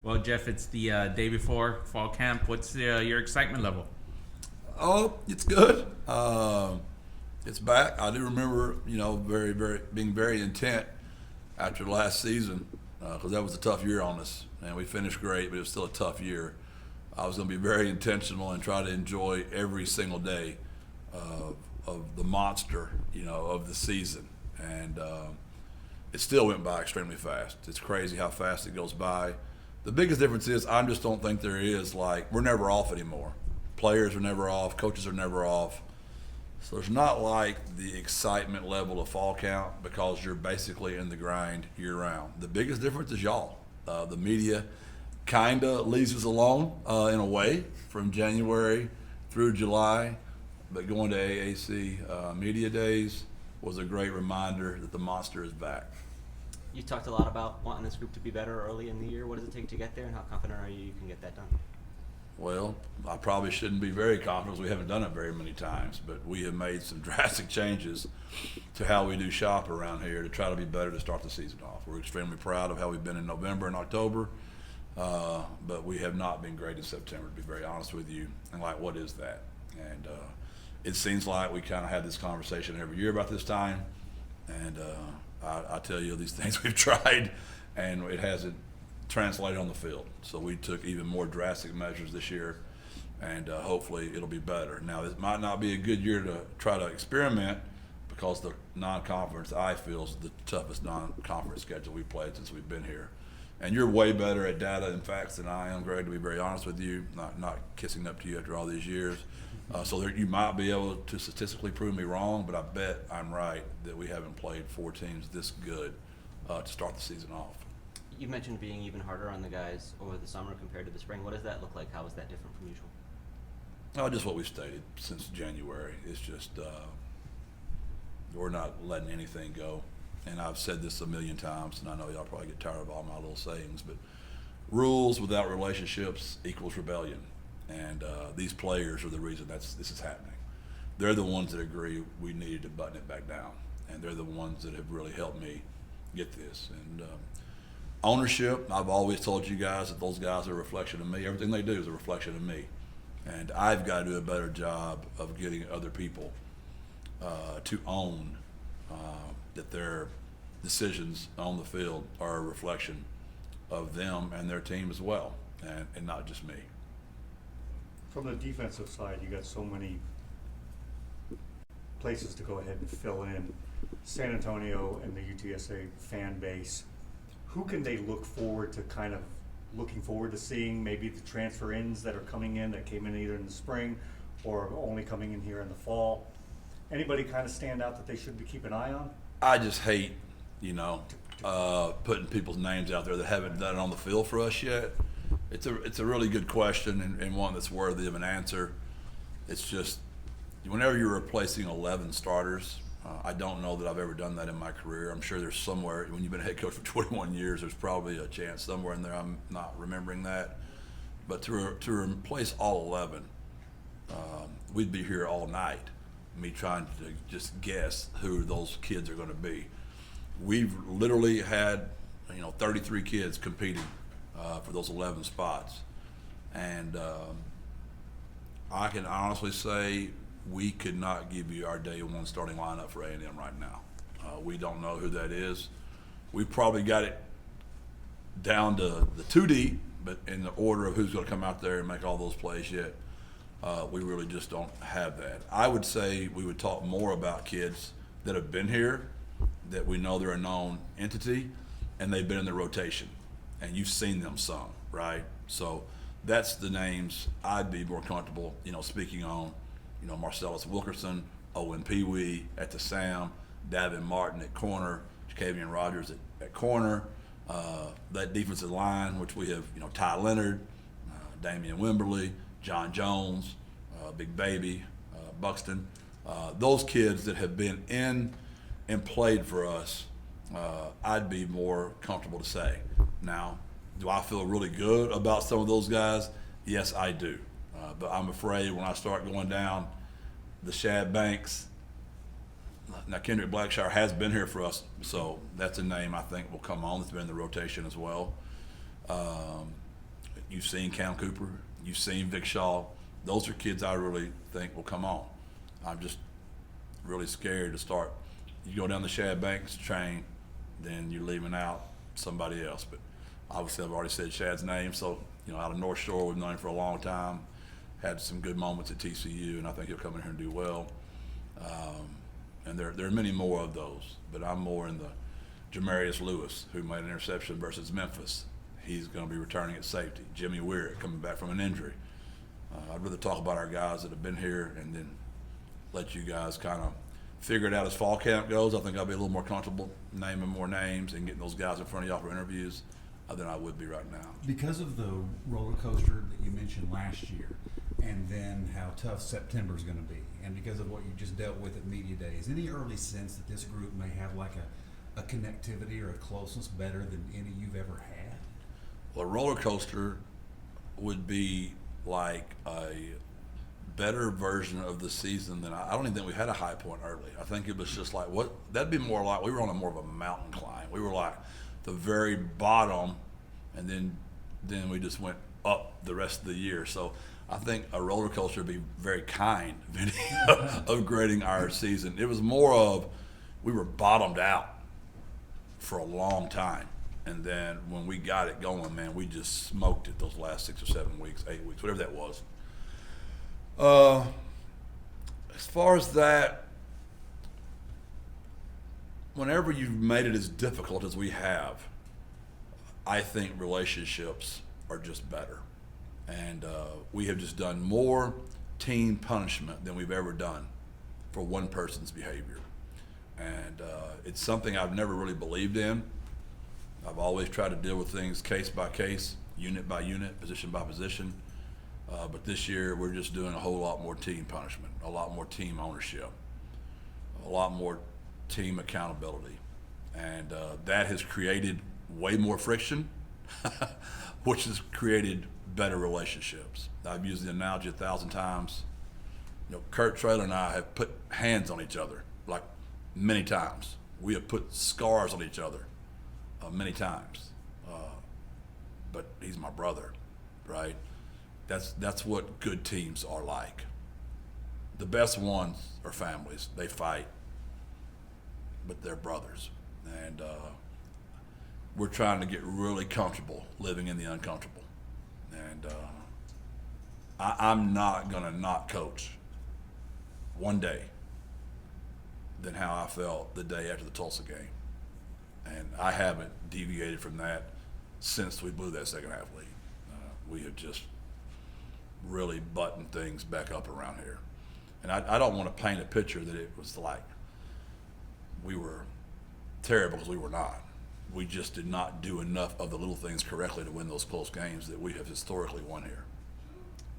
Well, Jeff, it's the day before fall camp. What's your excitement level? Oh, it's good. It's back. I do remember, being very intent after last season because that was a tough year on us, and we finished great, but it was still a tough year. I was going to be very intentional and try to enjoy every single day of the monster, of the season, and it still went by extremely fast. It's crazy how fast it goes by. The biggest difference is I just don't think there is, we're never off anymore. Players are never off, coaches are never off. So there's not like the excitement level of fall count because you're basically in the grind year round. The biggest difference is y'all. The media kind of leaves us alone in a way from January through July, but going to AAC Media Days was a great reminder that the monster is back. You talked a lot about wanting this group to be better early in the year. What does it take to get there, and how confident are you can get that done? Well, I probably shouldn't be very confident because we haven't done it very many times, but we have made some drastic changes to how we do shop around here to try to be better to start the season off. We're extremely proud of how we've been in November and October, but we have not been great in September, to be very honest with you. And what is that? And it seems like we kind of have this conversation every year about this time, and I tell you these things we've tried, and it hasn't translated on the field. So we took even more drastic measures this year, and hopefully it'll be better. Now, this might not be a good year to try to experiment because the non-conference, I feel, is the toughest non-conference schedule we've played since we've been here. And you're way better at data and facts than I am, Greg, to be very honest with you, not kissing up to you after all these years. So you might be able to statistically prove me wrong, but I bet I'm right that we haven't played four teams this good to start the season off. You mentioned being even harder on the guys over the summer compared to the spring. What does that look like? How is that different from usual? Just what we've stated since January. It's just we're not letting anything go. And I've said this a million times, and I know y'all probably get tired of all my little sayings, but rules without relationships equals rebellion. And these players are the reason this is happening. They're the ones that agree we needed to button it back down, and they're the ones that have really helped me get this. And ownership, I've always told you guys that those guys are a reflection of me. Everything they do is a reflection of me. And I've got to do a better job of getting other people to own that their decisions on the field are a reflection of them and their team as well, and not just me. From the defensive side, you got so many places to go ahead and fill in. San Antonio and the UTSA fan base, who can they look forward to seeing? Maybe the transfer-ins that are coming in that came in either in the spring or only coming in here in the fall. Anybody kind of stand out that they should be keeping an eye on? I just hate, putting people's names out there that haven't done it on the field for us yet. It's a really good question and one that's worthy of an answer. It's just whenever you're replacing 11 starters, I don't know that I've ever done that in my career. I'm sure there's somewhere, when you've been a head coach for 21 years, there's probably a chance somewhere in there I'm not remembering that. But to replace all 11, we'd be here all night, me trying to just guess who those kids are going to be. We've literally had 33 kids competing for those 11 spots. And I can honestly say we could not give you our day one starting lineup for A&M right now. We don't know who that is. We've probably got it down to the 2D, but in the order of who's going to come out there and make all those plays yet, we really just don't have that. I would say we would talk more about kids that have been here, that we know they're a known entity, and they've been in the rotation. And you've seen them some, right? So that's the names I'd be more comfortable, speaking on. Marcellus Wilkerson, Owen Pee-wee at the Sam, Davin Martin at corner, Jacavian Rogers at corner. That defensive line, which we have, Ty Leonard, Damian Wimberly, John Jones, Big Baby, Buxton. Those kids that have been in and played for us, I'd be more comfortable to say. Now, do I feel really good about some of those guys? Yes, I do. But I'm afraid when I start going down the Shad Banks, now Kendrick Blackshire has been here for us, so that's a name I think will come on. That's been in the rotation as well. You've seen Cam Cooper. You've seen Vic Shaw. Those are kids I really think will come on. I'm just really scared to start. You go down the Shad Banks train, then you're leaving out somebody else. But obviously, I've already said Shad's name. So, out of North Shore, we've known him for a long time. Had some good moments at TCU, and I think he'll come in here and do well. And there are many more of those, but I'm more in the Jamarius Lewis, who made an interception versus Memphis. He's going to be returning at safety. Jimmy Weir coming back from an injury. I'd rather talk about our guys that have been here and then let you guys kind of figure it out as fall camp goes. I think I'll be a little more comfortable naming more names and getting those guys in front of y'all for interviews than I would be right now. Because of the roller coaster that you mentioned last year, and then how tough September is going to be, and because of what you just dealt with at Media Days, any early sense that this group may have like a connectivity or a closeness better than any you've ever had? Well, a roller coaster would be like a better version of the season than I don't even think we had a high point early. I think it was just like that'd be more like we were on a more of a mountain climb. We were like the very bottom, and then we just went up the rest of the year. So I think a roller coaster would be very kind of grading our season. It was more of we were bottomed out for a long time. And then when we got it going, man, we just smoked it those last 6 or 7 weeks, 8 weeks, whatever that was. As far as that, whenever you've made it as difficult as we have, I think relationships are just better. And we have just done more team punishment than we've ever done for one person's behavior. And it's something I've never really believed in. I've always tried to deal with things case by case, unit by unit, position by position. But this year we're just doing a whole lot more team punishment, a lot more team ownership, a lot more team accountability. And that has created way more friction, which has created better relationships. I've used the analogy 1,000 times. Kurt, Traylor, and I have put hands on each other, like many times. We have put scars on each other many times. But he's my brother, right? That's what good teams are like. The best ones are families. They fight, but they're brothers. And we're trying to get really comfortable living in the uncomfortable. And I'm not going to not coach one day than how I felt the day after the Tulsa game. And I haven't deviated from that since we blew that second half lead. We have just really buttoned things back up around here. And I don't want to paint a picture that it was like we were terrible, because we were not. We just did not do enough of the little things correctly to win those close games that we have historically won here.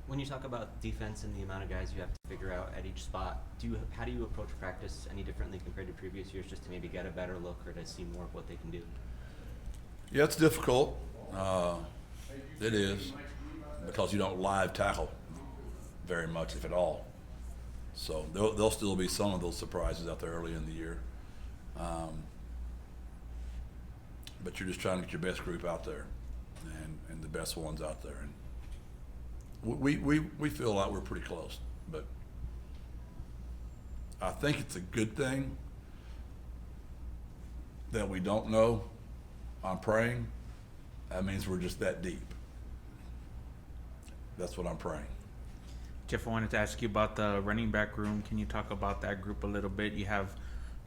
When you talk about defense and the amount of guys you have to figure out at each spot, how do you approach practice any differently compared to previous years, just to maybe get a better look or to see more of what they can do? Yeah, it's difficult. It is, because you don't live tackle very much, if at all. So there'll still be some of those surprises out there early in the year. But you're just trying to get your best group out there and the best ones out there. And we feel like we're pretty close, but I think it's a good thing that we don't know. I'm praying. That means we're just that deep. That's what I'm praying. Jeff, I wanted to ask you about the running back room. Can you talk about that group a little bit? You have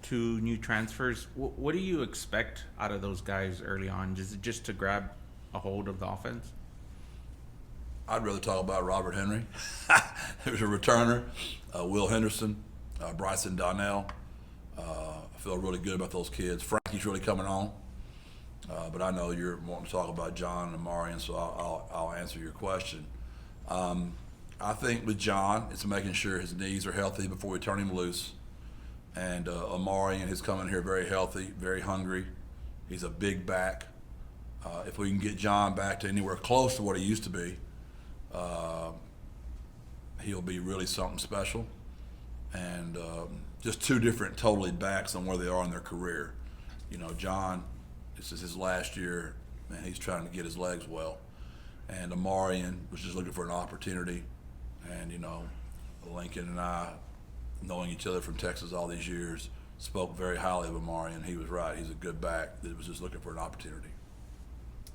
2 new transfers. What do you expect out of those guys early on? Just to grab a hold of the offense? I'd rather talk about Robert Henry, who's a returner, Will Henderson, Bryson Donnell. I feel really good about those kids. Frankie's really coming on, but I know you're wanting to talk about John and Amari, and so I'll answer your question. I think with John, it's making sure his knees are healthy before we turn him loose. And Amari and his coming here very healthy, very hungry. He's a big back. If we can get John back to anywhere close to what he used to be, he'll be really something special. And just 2 different totally backs on where they are in their career. John, this is his last year, and he's trying to get his legs well. and Amarian was just looking for an opportunity. And, you know, Lincoln and I, knowing each other from Texas all these years, spoke very highly of Amarian. He was right. He's a good back that was just looking for an opportunity.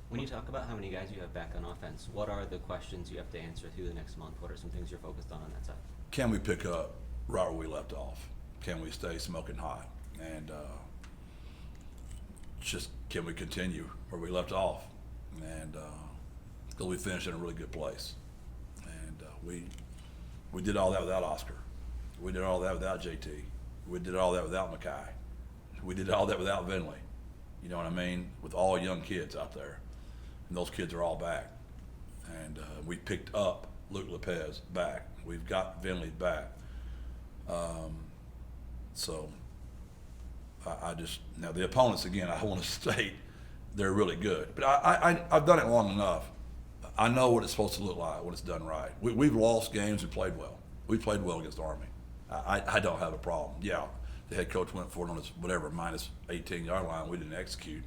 When you talk about how many guys you have back on offense, what are the questions you have to answer through the next month? What are some things you're focused on that side? Can we pick up right where we left off? Can we stay smoking hot? And just can we continue where we left off? And because we finished in a really good place. And we did all that without Oscar. We did all that without JT. We did all that without Mackay. We did all that without Vinley. You know what I mean? With all young kids out there. And those kids are all back. And we picked up Luke Lopez back. We've got Vinley back. So I just, now the opponents, again, I want to state they're really good. But I've done it long enough. I know what it's supposed to look like when it's done right. We've lost games and played well. We played well against Army. I don't have a problem. Yeah, the head coach went for it on his whatever minus 18-yard line. We didn't execute,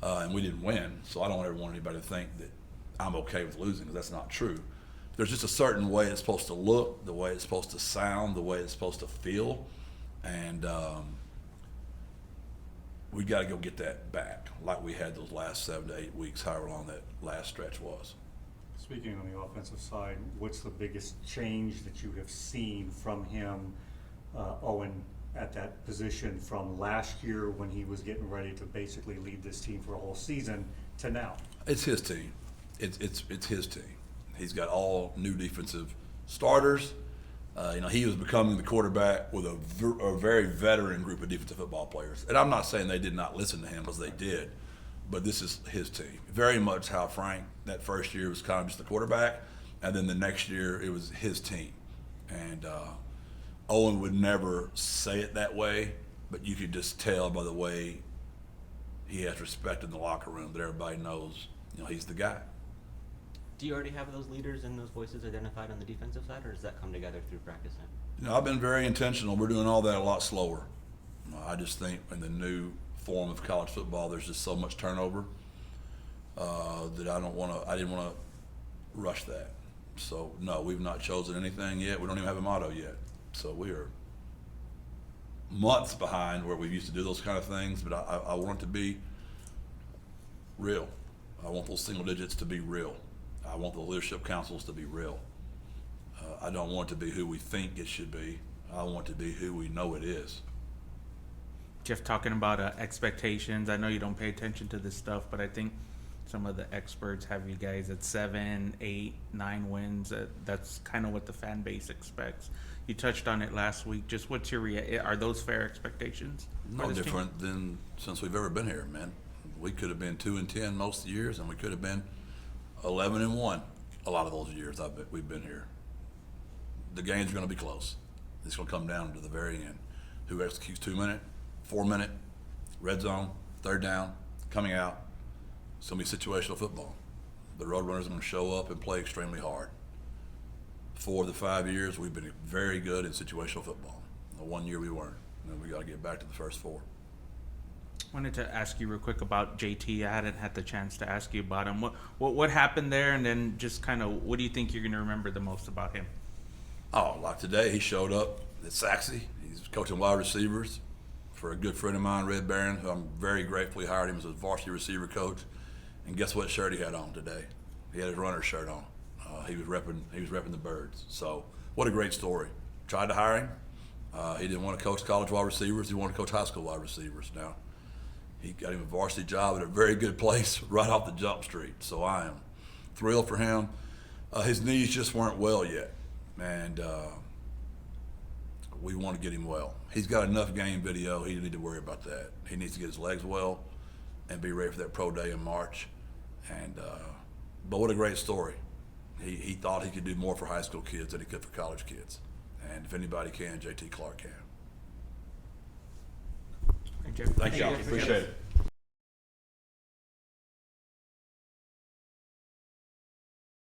and we didn't win. So I don't ever want anybody to think that I'm okay with losing, because that's not true. There's just a certain way it's supposed to look, the way it's supposed to sound, the way it's supposed to feel, and we got to go get that back, like we had those last 7 to 8 weeks, however long that last stretch was. Speaking on the offensive side, what's the biggest change that you have seen from him, Owen, at that position from last year when he was getting ready to basically lead this team for a whole season to now? It's his team. It's his team. He's got all new defensive starters. You know, he was becoming the quarterback with a very veteran group of defensive football players. And I'm not saying they did not listen to him, because they did. But this is his team. Very much how Frank, that first year, was kind of just the quarterback. And then the next year, it was his team. And Owen would never say it that way, but you could just tell by the way he has respect in the locker room that everybody knows, you know, he's the guy. Do you already have those leaders and those voices identified on the defensive side, or does that come together through practice now? You know, I've been very intentional. We're doing all that a lot slower. I just think in the new form of college football, there's just so much turnover that I didn't want to rush that. So no, we've not chosen anything yet. We don't even have a motto yet. So we are months behind where we used to do those kind of things. But I want it to be real. I want those single digits to be real. I want the leadership councils to be real. I don't want it to be who we think it should be. I want it to be who we know it is. Jeff, talking about expectations, I know you don't pay attention to this stuff, but I think some of the experts have you guys at 7, 8, 9 wins. That's kind of what the fan base expects. You touched on it last week. Just what's your are those fair expectations? No different than since we've ever been here, man. We could have been 2-10 most years, and we could have been 11-1 a lot of those years we've been here. The games are going to be close. It's going to come down to the very end. Who executes 2-minute, 4-minute, red zone, third down, coming out. It's going to be situational football. The Roadrunners are going to show up and play extremely hard. 4 of the 5 years, we've been very good in situational football. The 1 year we weren't. And we got to get back to the first 4. Wanted to ask you real quick about JT. I hadn't had the chance to ask you about him. What happened there, and then just kind of what do you think you're going to remember the most about him? Oh, like today, he showed up at Saxey. He's coaching wide receivers for a good friend of mine, Red Barron, who I'm very gratefully hired him as a varsity receiver coach. And guess what shirt he had on today? He had his runner shirt on. He was repping the Birds. So what a great story. Tried to hire him. He didn't want to coach college wide receivers. He wanted to coach high school wide receivers. Now he got him a varsity job at a very good place right off the jump street. So I am thrilled for him. His knees just weren't well yet, and we want to get him well. He's got enough game video. He doesn't need to worry about that. He needs to get his legs well and be ready for that pro day in March. And but what a great story. He thought he could do more for high school kids than he could for college kids. And if anybody can, JT Clark can. Thank you. Thank you. Appreciate it.